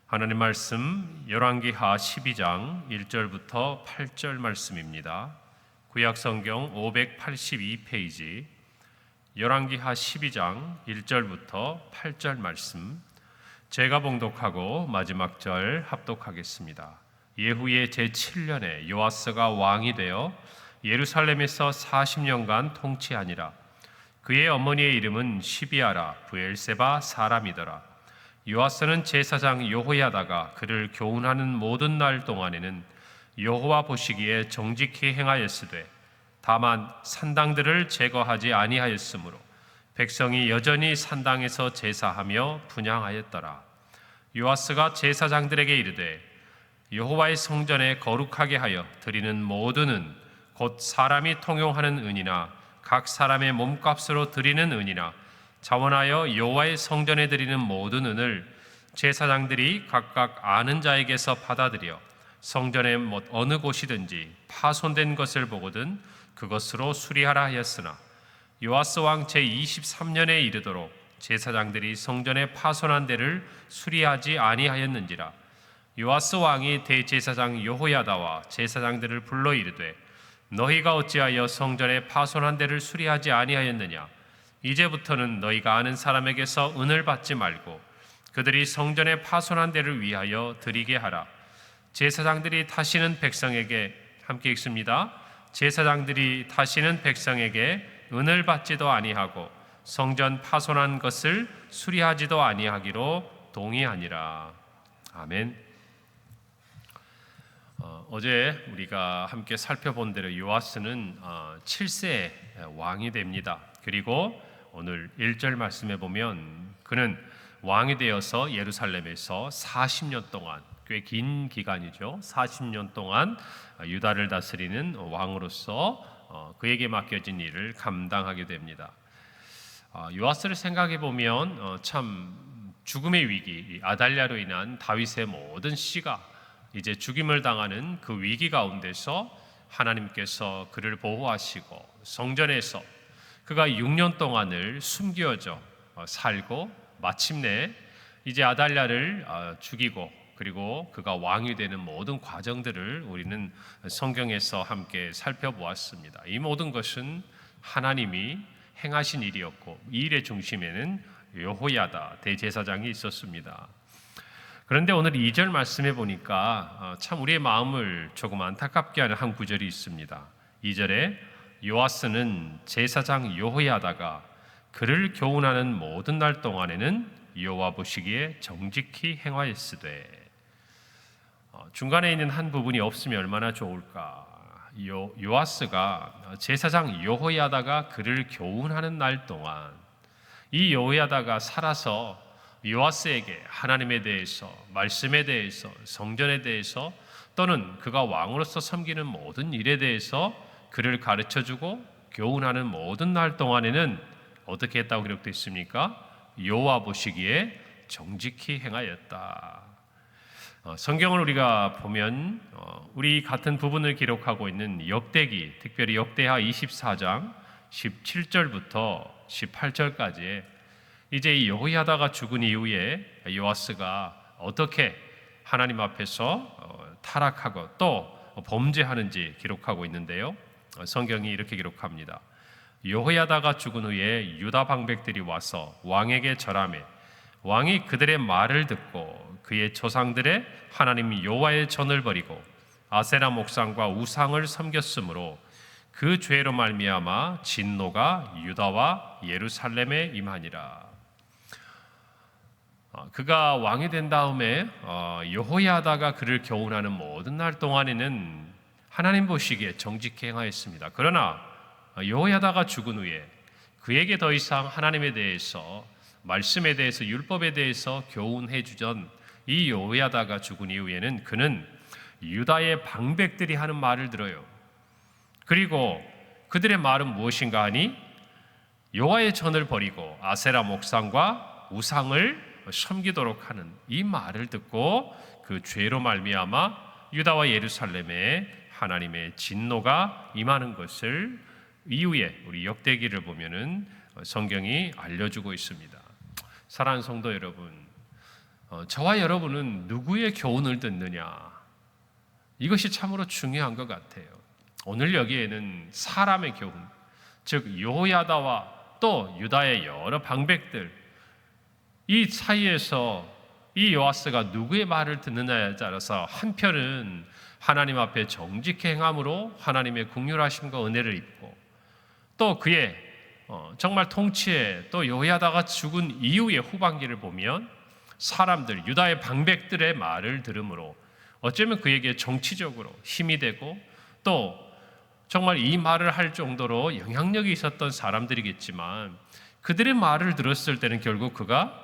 하나님 말씀 열왕기하 12장 1절부터 8절 말씀입니다. 구약 성경 582페이지 열왕기하 12장 1절부터 8절 말씀, 제가 봉독하고 마지막 절 합독하겠습니다. 예후의 제7년에 요아스가 왕이 되어 예루살렘에서 40년간 통치하니라. 그의 어머니의 이름은 시비아라 브엘세바 사람이더라. 요아스는 제사장 여호야다가 그를 교훈하는 모든 날 동안에는 여호와 보시기에 정직히 행하였으되 다만 산당들을 제거하지 아니하였으므로 백성이 여전히 산당에서 제사하며 분향하였더라. 요아스가 제사장들에게 이르되 여호와의 성전에 거룩하게 하여 드리는 모든 은 곧 사람이 통용하는 은이나 각 사람의 몸값으로 드리는 은이나 자원하여 여호와의 성전에 드리는 모든 은을 제사장들이 각각 아는 자에게서 받아들여 성전의 어느 곳이든지 파손된 것을 보거든 그것으로 수리하라 하였으나 요아스 왕 제23년에 이르도록 제사장들이 성전의 파손한 데를 수리하지 아니하였는지라. 요아스 왕이 대제사장 여호야다와 제사장들을 불러 이르되 너희가 어찌하여 성전의 파손한 데를 수리하지 아니하였느냐. 이제부터는 너희가 아는 사람에게서 은을 받지 말고 그들이 성전의 파손한 데를 위하여 드리게 하라. 제사장들이 다시는 백성에게, 함께 읽습니다. 제사장들이 다시는 백성에게 은을 받지도 아니하고 성전 파손한 것을 수리하지도 아니하기로 동의하니라. 아멘. 어제 우리가 함께 살펴본 대로 요아스는 7세 왕이 됩니다. 그리고 오늘 1절 말씀에 보면 그는 왕이 되어서 예루살렘에서 40년 동안, 꽤 긴 기간이죠. 40년 동안 유다를 다스리는 왕으로서 그에게 맡겨진 일을 감당하게 됩니다. 요아스를 생각해 보면 참 죽음의 위기, 아달랴로 인한 다윗의 모든 씨가 이제 죽임을 당하는 그 위기 가운데서 하나님께서 그를 보호하시고 성전에서 그가 6년 동안을 숨겨져 살고 마침내 이제 아달랴를 죽이고 그리고 그가 왕이 되는 모든 과정들을 우리는 성경에서 함께 살펴보았습니다. 이 모든 것은 하나님이 행하신 일이었고 이 일의 중심에는 여호야다 대제사장이 있었습니다. 그런데 오늘 2절 말씀해 보니까 참 우리의 마음을 조금 안타깝게 하는 한 구절이 있습니다. 2절에 요아스는 제사장 여호야다가 그를 교훈하는 모든 날 동안에는 여호와 보시기에 정직히 행하였으되, 중간에 있는 한 부분이 없으면 얼마나 좋을까. 요아스가 제사장 여호야다가 그를 교훈하는 날 동안, 이 여호야다가 살아서 요아스에게 하나님에 대해서, 말씀에 대해서, 성전에 대해서 또는 그가 왕으로서 섬기는 모든 일에 대해서 그를 가르쳐주고 교훈하는 모든 날 동안에는 어떻게 했다고 기록되어 있습니까? 여호와 보시기에 정직히 행하였다. 성경을 우리가 보면 우리 같은 부분을 기록하고 있는 역대기, 특별히 역대하 24장 17절부터 18절까지에 이제 이 여호야다가 죽은 이후에 요아스가 어떻게 하나님 앞에서 타락하고 또 범죄하는지 기록하고 있는데요. 성경이 이렇게 기록합니다. 여호야다가 죽은 후에 유다 방백들이 와서 왕에게 절하매 왕이 그들의 말을 듣고 그의 조상들의 하나님 여호와의 전을 버리고 아세라 목상과 우상을 섬겼으므로 그 죄로 말미암아 진노가 유다와 예루살렘에 임하니라. 그가 왕이 된 다음에 여호야다가 그를 교훈하는 모든 날 동안에는 하나님 보시기에 정직히 행하였습니다. 그러나 여호야다가 죽은 후에 그에게 더 이상 하나님에 대해서, 말씀에 대해서, 율법에 대해서 교훈해 주던 이 여호야다가 죽은 이후에는 그는 유다의 방백들이 하는 말을 들어요. 그리고 그들의 말은 무엇인가 하니 여호와의 전을 버리고 아세라 목상과 우상을 섬기도록 하는 이 말을 듣고 그 죄로 말미암아 유다와 예루살렘에 하나님의 진노가 임하는 것을 이후에 우리 역대기를 보면은 성경이 알려주고 있습니다. 사랑하는 성도 여러분, 저와 여러분은 누구의 교훈을 듣느냐, 이것이 참으로 중요한 것 같아요. 오늘 여기에는 사람의 교훈, 즉 여호야다와 또 유다의 여러 방백들, 이 사이에서 이 요아스가 누구의 말을 듣느냐에 따라서 한편은 하나님 앞에 정직히 행함으로 하나님의 긍휼하심과 은혜를 입고, 또 그의 정말 통치에 또 여호야다가 죽은 이후의 후반기를 보면 사람들, 유다의 방백들의 말을 들음으로 어쩌면 그에게 정치적으로 힘이 되고 또 정말 이 말을 할 정도로 영향력이 있었던 사람들이겠지만, 그들의 말을 들었을 때는 결국 그가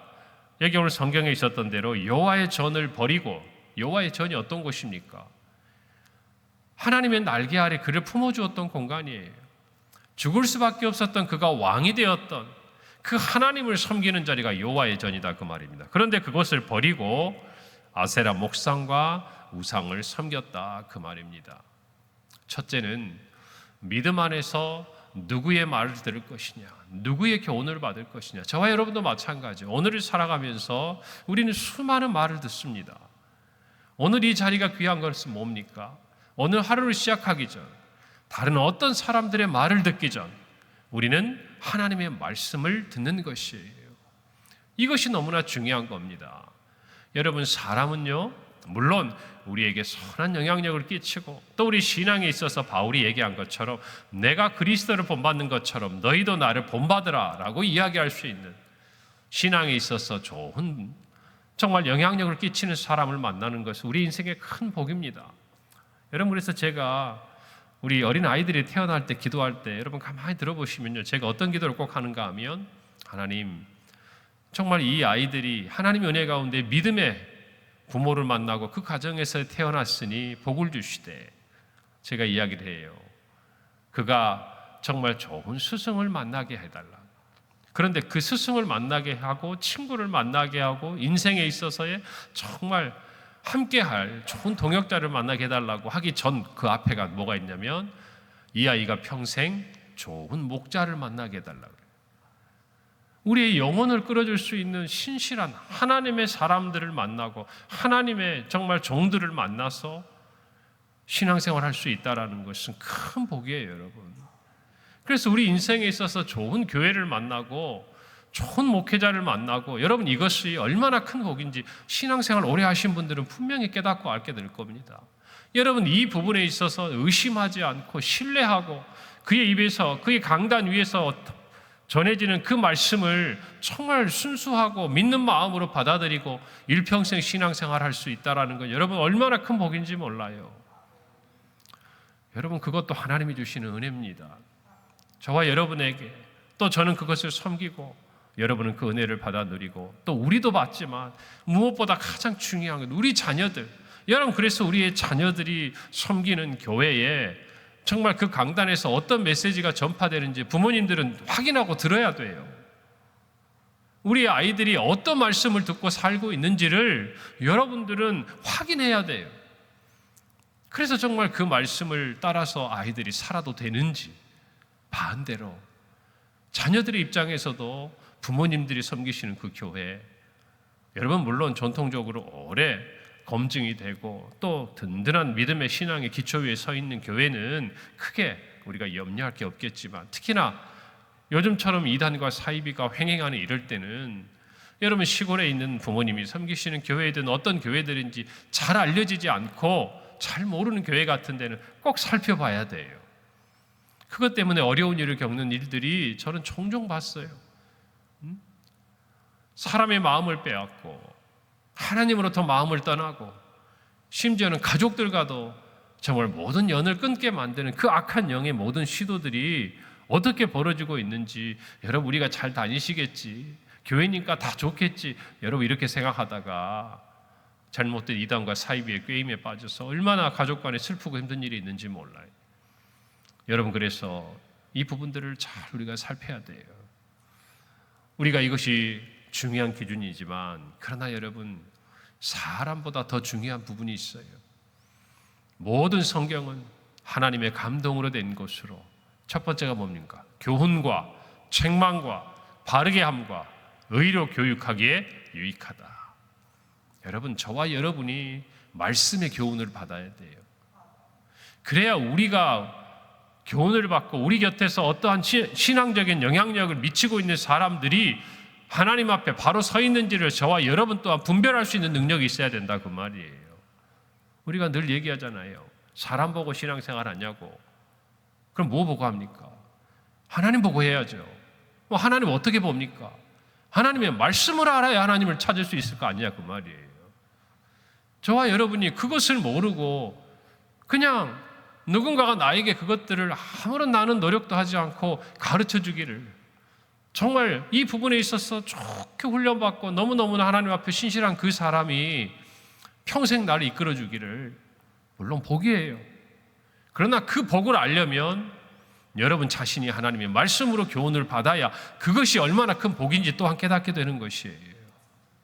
여기 오늘 성경에 있었던 대로 여호와의 전을 버리고, 여호와의 전이 어떤 곳입니까? 하나님의 날개 아래 그를 품어주었던 공간이에요. 죽을 수밖에 없었던 그가 왕이 되었던 그 하나님을 섬기는 자리가 여호와의 전이다, 그 말입니다. 그런데 그것을 버리고 아세라 목상과 우상을 섬겼다, 그 말입니다. 첫째는 믿음 안에서 누구의 말을 들을 것이냐, 누구의 교훈을 받을 것이냐. 저와 여러분도 마찬가지. 오늘을 살아가면서 우리는 수많은 말을 듣습니다. 오늘 이 자리가 귀한 것은 뭡니까? 오늘 하루를 시작하기 전, 다른 어떤 사람들의 말을 듣기 전 우리는 하나님의 말씀을 듣는 것이에요. 이것이 너무나 중요한 겁니다. 여러분, 사람은요, 물론 우리에게 선한 영향력을 끼치고 또 우리 신앙에 있어서 바울이 얘기한 것처럼 내가 그리스도를 본받는 것처럼 너희도 나를 본받으라 라고 이야기할 수 있는, 신앙에 있어서 좋은 정말 영향력을 끼치는 사람을 만나는 것은 우리 인생의 큰 복입니다. 여러분, 그래서 제가 우리 어린 아이들이 태어날 때 기도할 때 여러분 가만히 들어보시면요, 제가 어떤 기도를 꼭 하는가 하면, 하나님, 정말 이 아이들이 하나님의 은혜 가운데 믿음의 부모를 만나고 그 가정에서 태어났으니 복을 주시되, 제가 이야기를 해요. 그가 정말 좋은 스승을 만나게 해달라. 그런데 그 스승을 만나게 하고 친구를 만나게 하고 인생에 있어서의 정말 함께할 좋은 동역자를 만나게 해달라고 하기 전 그 앞에가 뭐가 있냐면, 이 아이가 평생 좋은 목자를 만나게 해달라고. 우리의 영혼을 끌어줄 수 있는 신실한 하나님의 사람들을 만나고 하나님의 정말 종들을 만나서 신앙생활을 할 수 있다는 것은 큰 복이에요, 여러분. 그래서 우리 인생에 있어서 좋은 교회를 만나고 좋은 목회자를 만나고, 여러분 이것이 얼마나 큰 복인지 신앙생활 오래 하신 분들은 분명히 깨닫고 알게 될 겁니다. 여러분, 이 부분에 있어서 의심하지 않고 신뢰하고 그의 입에서, 그의 강단 위에서 전해지는 그 말씀을 정말 순수하고 믿는 마음으로 받아들이고 일평생 신앙생활 할 수 있다는 건 여러분 얼마나 큰 복인지 몰라요. 여러분, 그것도 하나님이 주시는 은혜입니다. 저와 여러분에게, 또 저는 그것을 섬기고 여러분은 그 은혜를 받아 누리고 또 우리도 받지만 무엇보다 가장 중요한 건 우리 자녀들. 여러분, 그래서 우리의 자녀들이 섬기는 교회에 정말 그 강단에서 어떤 메시지가 전파되는지 부모님들은 확인하고 들어야 돼요. 우리 아이들이 어떤 말씀을 듣고 살고 있는지를 여러분들은 확인해야 돼요. 그래서 정말 그 말씀을 따라서 아이들이 살아도 되는지, 반대로 자녀들의 입장에서도 부모님들이 섬기시는 그 교회, 여러분 물론 전통적으로 오래 검증이 되고 또 든든한 믿음의 신앙의 기초 위에 서 있는 교회는 크게 우리가 염려할 게 없겠지만, 특히나 요즘처럼 이단과 사이비가 횡행하는 이럴 때는 여러분 시골에 있는 부모님이 섬기시는 교회든 어떤 교회들인지 잘 알려지지 않고 잘 모르는 교회 같은 데는 꼭 살펴봐야 돼요. 그것 때문에 어려운 일을 겪는 일들이 저는 종종 봤어요. 사람의 마음을 빼앗고 하나님으로부터 마음을 떠나고 심지어는 가족들과도 정말 모든 연을 끊게 만드는 그 악한 영의 모든 시도들이 어떻게 벌어지고 있는지 여러분 우리가 잘 다니시겠지, 교회니까 다 좋겠지, 여러분 이렇게 생각하다가 잘못된 이단과 사이비의 꾀임에 빠져서 얼마나 가족 간에 슬프고 힘든 일이 있는지 몰라요. 여러분, 그래서 이 부분들을 잘 우리가 살펴야 돼요. 우리가 이것이 중요한 기준이지만, 그러나 여러분, 사람보다 더 중요한 부분이 있어요. 모든 성경은 하나님의 감동으로 된 것으로, 첫 번째가 뭡니까? 교훈과 책망과 바르게 함과 의로 교육하기에 유익하다. 여러분, 저와 여러분이 말씀의 교훈을 받아야 돼요. 그래야 우리가 교훈을 받고 우리 곁에서 어떠한 신앙적인 영향력을 미치고 있는 사람들이 하나님 앞에 바로 서 있는지를 저와 여러분 또한 분별할 수 있는 능력이 있어야 된다, 그 말이에요. 우리가 늘 얘기하잖아요. 사람 보고 신앙생활 하냐고. 그럼 뭐 보고 합니까? 하나님 보고 해야죠. 하나님 어떻게 봅니까? 하나님의 말씀을 알아야 하나님을 찾을 수 있을 거 아니냐, 그 말이에요. 저와 여러분이 그것을 모르고 그냥 누군가가 나에게 그것들을 아무런 나는 노력도 하지 않고 가르쳐 주기를, 정말 이 부분에 있어서 좋게 훈련받고 너무너무나 하나님 앞에 신실한 그 사람이 평생 나를 이끌어 주기를, 물론 복이에요. 그러나 그 복을 알려면 여러분 자신이 하나님의 말씀으로 교훈을 받아야 그것이 얼마나 큰 복인지 또한 깨닫게 되는 것이에요.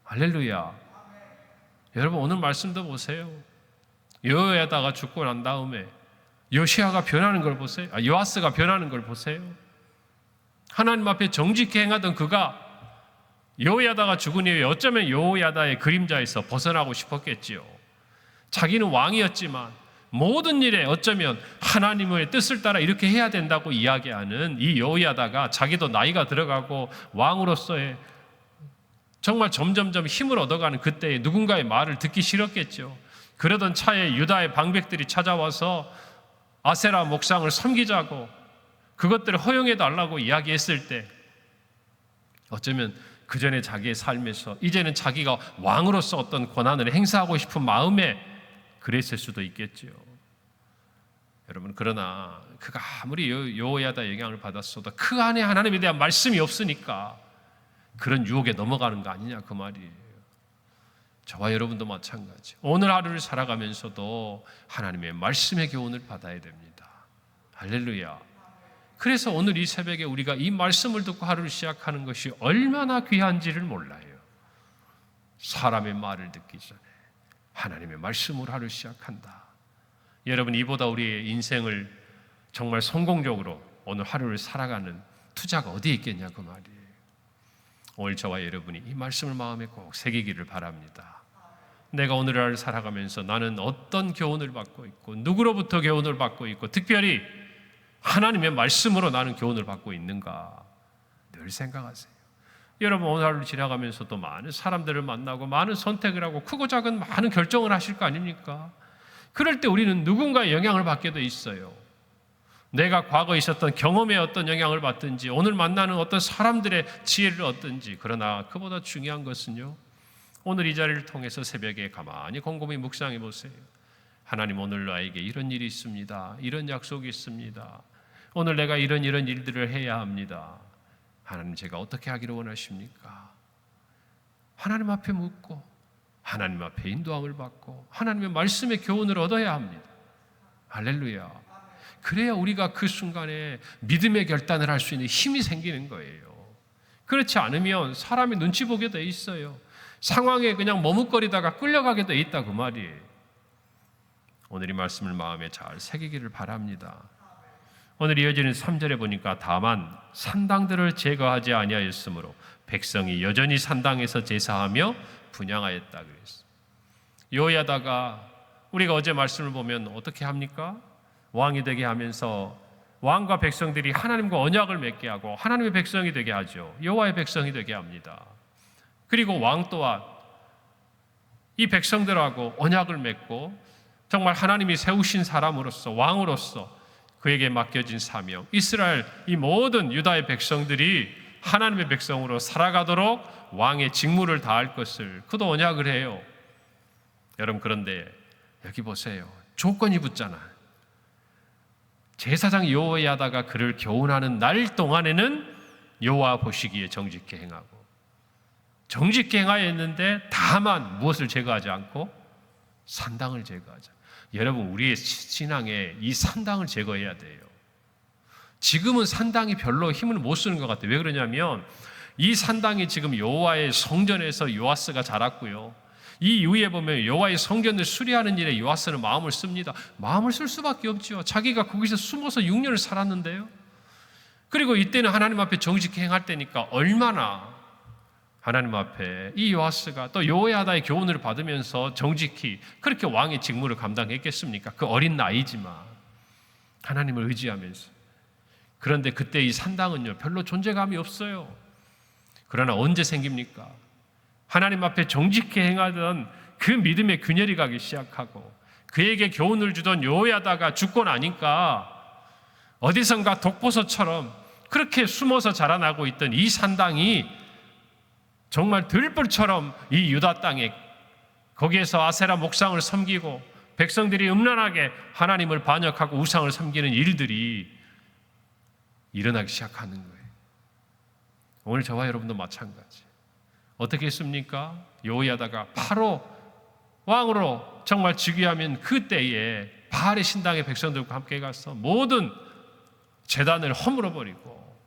할렐루야. 여러분, 오늘 말씀도 보세요. 여호야다가 죽고 난 다음에 요시야가 변하는 걸 보세요. 요아스가 변하는 걸 보세요. 하나님 앞에 정직히 행하던 그가 여호야다가 죽은 이후에 어쩌면 여호야다의 그림자에서 벗어나고 싶었겠지요. 자기는 왕이었지만 모든 일에 어쩌면 하나님의 뜻을 따라 이렇게 해야 된다고 이야기하는 이 여호야다가 자기도 나이가 들어가고 왕으로서의 정말 점점점 힘을 얻어가는 그때에 누군가의 말을 듣기 싫었겠죠. 그러던 차에 유다의 방백들이 찾아와서 아세라 목상을 섬기자고 그것들을 허용해달라고 이야기했을 때 어쩌면 그 전에 자기의 삶에서 이제는 자기가 왕으로서 어떤 권한을 행사하고 싶은 마음에 그랬을 수도 있겠죠. 여러분, 그러나 그가 아무리 여호야다 영향을 받았어도 그 안에 하나님에 대한 말씀이 없으니까 그런 유혹에 넘어가는 거 아니냐, 그 말이에요. 저와 여러분도 마찬가지. 오늘 하루를 살아가면서도 하나님의 말씀의 교훈을 받아야 됩니다. 할렐루야. 그래서 오늘 이 새벽에 우리가 이 말씀을 듣고 하루를 시작하는 것이 얼마나 귀한지를 몰라요. 사람의 말을 듣기 전에 하나님의 말씀으로 하루를 시작한다. 여러분, 이보다 우리의 인생을 정말 성공적으로 오늘 하루를 살아가는 투자가 어디에 있겠냐, 그 말이에요. 오늘 저와 여러분이 이 말씀을 마음에 꼭 새기기를 바랍니다. 내가 오늘 하루를 살아가면서 나는 어떤 교훈을 받고 있고 누구로부터 교훈을 받고 있고 특별히 하나님의 말씀으로 나는 교훈을 받고 있는가 늘 생각하세요. 여러분, 오늘 하루를 지나가면서도 많은 사람들을 만나고 많은 선택을 하고 크고 작은 많은 결정을 하실 거 아닙니까? 그럴 때 우리는 누군가의 영향을 받게 돼 있어요. 내가 과거에 있었던 경험에 어떤 영향을 받든지 오늘 만나는 어떤 사람들의 지혜를 얻든지, 그러나 그보다 중요한 것은요, 오늘 이 자리를 통해서 새벽에 가만히 곰곰이 묵상해 보세요. 하나님, 오늘 나에게 이런 일이 있습니다. 이런 약속이 있습니다. 오늘 내가 이런 일들을 해야 합니다. 하나님, 제가 어떻게 하기를 원하십니까? 하나님 앞에 묻고 하나님 앞에 인도함을 받고 하나님의 말씀의 교훈을 얻어야 합니다. 할렐루야. 그래야 우리가 그 순간에 믿음의 결단을 할 수 있는 힘이 생기는 거예요. 그렇지 않으면 사람이 눈치 보게 돼 있어요. 상황에 그냥 머뭇거리다가 끌려가게 돼 있다, 그 말이에요. 오늘 이 말씀을 마음에 잘 새기기를 바랍니다. 오늘 이어지는 3절에 보니까 다만 산당들을 제거하지 아니하였으므로 백성이 여전히 산당에서 제사하며 분향하였다 그랬어요. 여호야다가 우리가 어제 말씀을 보면 어떻게 합니까? 왕이 되게 하면서 왕과 백성들이 하나님과 언약을 맺게 하고 하나님의 백성이 되게 하죠. 여호와의 백성이 되게 합니다. 그리고 왕 또한 이 백성들하고 언약을 맺고 정말 하나님이 세우신 사람으로서 왕으로서 그에게 맡겨진 사명, 이스라엘 이 모든 유다의 백성들이 하나님의 백성으로 살아가도록 왕의 직무를 다할 것을 그도 언약을 해요. 여러분, 그런데 여기 보세요. 조건이 붙잖아요. 제사장 여호야다가 그를 교훈하는 날 동안에는 여호와 보시기에 정직히 행하고, 정직히 행하여 했는데 다만 무엇을 제거하지 않고 산당을 제거하자. 여러분, 우리의 신앙에 이 산당을 제거해야 돼요. 지금은 산당이 별로 힘을 못 쓰는 것 같아요. 왜 그러냐면 이 산당이 지금 여호와의 성전에서 요아스가 자랐고요. 이 이후에 보면 여호와의 성전을 수리하는 일에 요아스는 마음을 씁니다. 마음을 쓸 수밖에 없죠. 자기가 거기서 숨어서 6년을 살았는데요. 그리고 이때는 하나님 앞에 정직히 행할 때니까 얼마나 하나님 앞에 이 요아스가 또 여호야다의 교훈을 받으면서 정직히 그렇게 왕의 직무를 감당했겠습니까? 그 어린 나이지만 하나님을 의지하면서. 그런데 그때 이 산당은요, 별로 존재감이 없어요. 그러나 언제 생깁니까? 하나님 앞에 정직히 행하던 그 믿음의 균열이 가기 시작하고 그에게 교훈을 주던 여호야다가 죽고 나니까 어디선가 독보소처럼 그렇게 숨어서 자라나고 있던 이 산당이 정말 들불처럼 이 유다 땅에 거기에서 아세라 목상을 섬기고 백성들이 음란하게 하나님을 반역하고 우상을 섬기는 일들이 일어나기 시작하는 거예요. 오늘 저와 여러분도 마찬가지. 어떻게 했습니까? 여호야다가 바로 왕으로 정말 즉위하면 그때에 바알의 신당의 백성들과 함께 가서 모든 제단을 허물어 버리고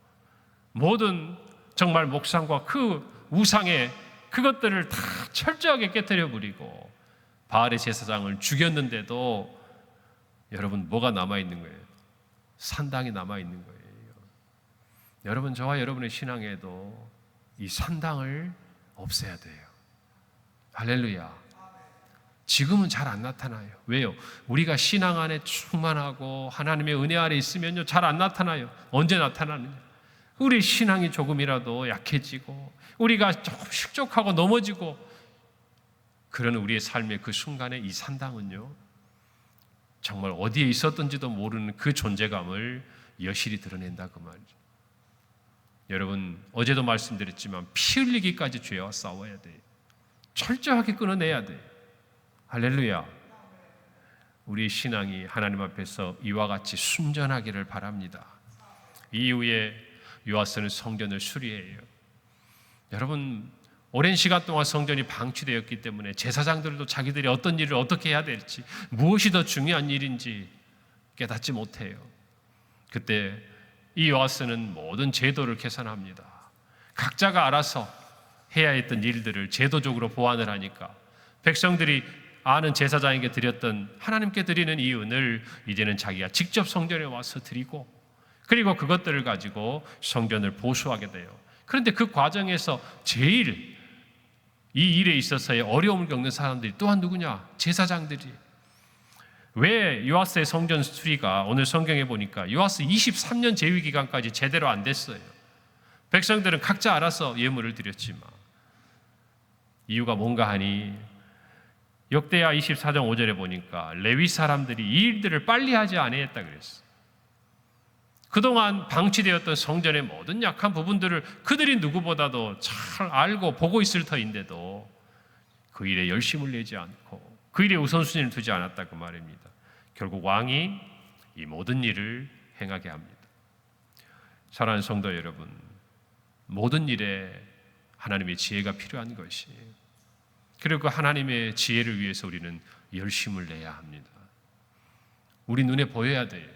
모든 정말 목상과 그 우상의 그것들을 다 철저하게 깨뜨려 버리고 바알의 제사장을 죽였는데도 여러분 뭐가 남아있는 거예요? 산당이 남아있는 거예요. 여러분 저와 여러분의 신앙에도 이 산당을 없애야 돼요. 할렐루야. 지금은 잘 안 나타나요. 왜요? 우리가 신앙 안에 충만하고 하나님의 은혜 아래 있으면요 잘 안 나타나요. 언제 나타나느냐? 우리 신앙이 조금이라도 약해지고 우리가 조금 실족하고 넘어지고 그러는 우리의 삶의 그 순간에 이 산당은요 정말 어디에 있었던지도 모르는 그 존재감을 여실히 드러낸다 그 말이죠. 여러분 어제도 말씀드렸지만 피 흘리기까지 죄와 싸워야 돼요. 철저하게 끊어내야 돼요. 할렐루야. 우리의 신앙이 하나님 앞에서 이와 같이 순전하기를 바랍니다. 이후에 요아스는 성전을 수리해요. 여러분 오랜 시간 동안 성전이 방치되었기 때문에 제사장들도 자기들이 어떤 일을 어떻게 해야 될지 무엇이 더 중요한 일인지 깨닫지 못해요. 그때 이 요아스는 모든 제도를 개선합니다. 각자가 알아서 해야 했던 일들을 제도적으로 보완을 하니까 백성들이 아는 제사장에게 드렸던 하나님께 드리는 이 은을 이제는 자기가 직접 성전에 와서 드리고 그리고 그것들을 가지고 성전을 보수하게 돼요. 그런데 그 과정에서 제일 이 일에 있어서의 어려움을 겪는 사람들이 또한 누구냐? 제사장들이. 왜 요아스의 성전 수리가 오늘 성경에 보니까 요아스 23년 재위 기간까지 제대로 안 됐어요. 백성들은 각자 알아서 예물을 드렸지만 이유가 뭔가 하니 역대하 24장 5절에 보니까 레위 사람들이 이 일들을 빨리 하지 아니했다 그랬어요. 그동안 방치되었던 성전의 모든 약한 부분들을 그들이 누구보다도 잘 알고 보고 있을 터인데도 그 일에 열심을 내지 않고 그 일에 우선순위를 두지 않았다 그 말입니다. 결국 왕이 이 모든 일을 행하게 합니다. 사랑하는 성도 여러분, 모든 일에 하나님의 지혜가 필요한 것이에요. 그리고 하나님의 지혜를 위해서 우리는 열심을 내야 합니다. 우리 눈에 보여야 돼요.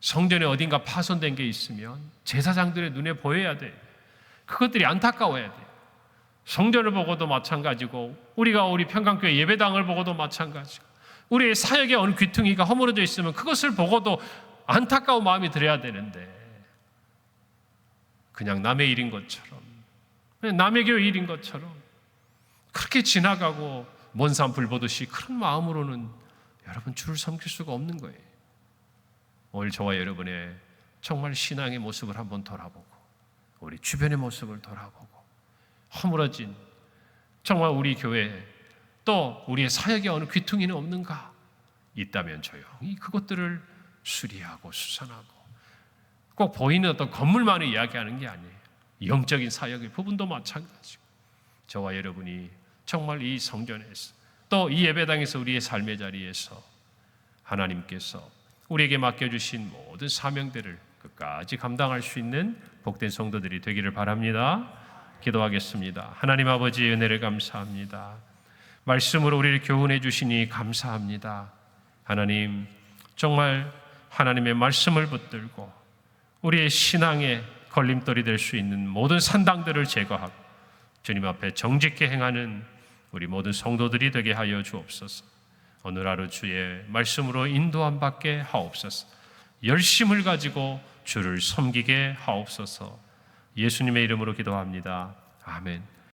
성전에 어딘가 파손된 게 있으면 제사장들의 눈에 보여야 돼요. 그것들이 안타까워야 돼요. 성전을 보고도 마찬가지고 우리가 우리 평강교회 예배당을 보고도 마찬가지고 우리의 사역의 어느 귀퉁이가 허물어져 있으면 그것을 보고도 안타까운 마음이 들어야 되는데 그냥 남의 일인 것처럼 남의 교회 일인 것처럼 그렇게 지나가고 먼 산 불 보듯이 그런 마음으로는 여러분 주를 섬길 수가 없는 거예요. 오늘 저와 여러분의 정말 신앙의 모습을 한번 돌아보고 우리 주변의 모습을 돌아보고 허물어진 정말 우리 교회 또 우리의 사역에 어느 귀퉁이는 없는가? 있다면 조용히 그것들을 수리하고 수선하고 꼭 보이는 어떤 건물만을 이야기하는 게 아니에요. 영적인 사역의 부분도 마찬가지고 저와 여러분이 정말 이 성전에서 또 이 예배당에서 우리의 삶의 자리에서 하나님께서 우리에게 맡겨주신 모든 사명들을 끝까지 감당할 수 있는 복된 성도들이 되기를 바랍니다. 기도하겠습니다. 하나님 아버지 은혜를 감사합니다. 말씀으로 우리를 교훈해 주시니 감사합니다. 하나님 정말 하나님의 말씀을 붙들고 우리의 신앙의 걸림돌이 될 수 있는 모든 산당들을 제거하고 주님 앞에 정직히 행하는 우리 모든 성도들이 되게 하여 주옵소서. 오늘 하루 주의 말씀으로 인도함 받게 하옵소서. 열심을 가지고 주를 섬기게 하옵소서. 예수님의 이름으로 기도합니다. 아멘.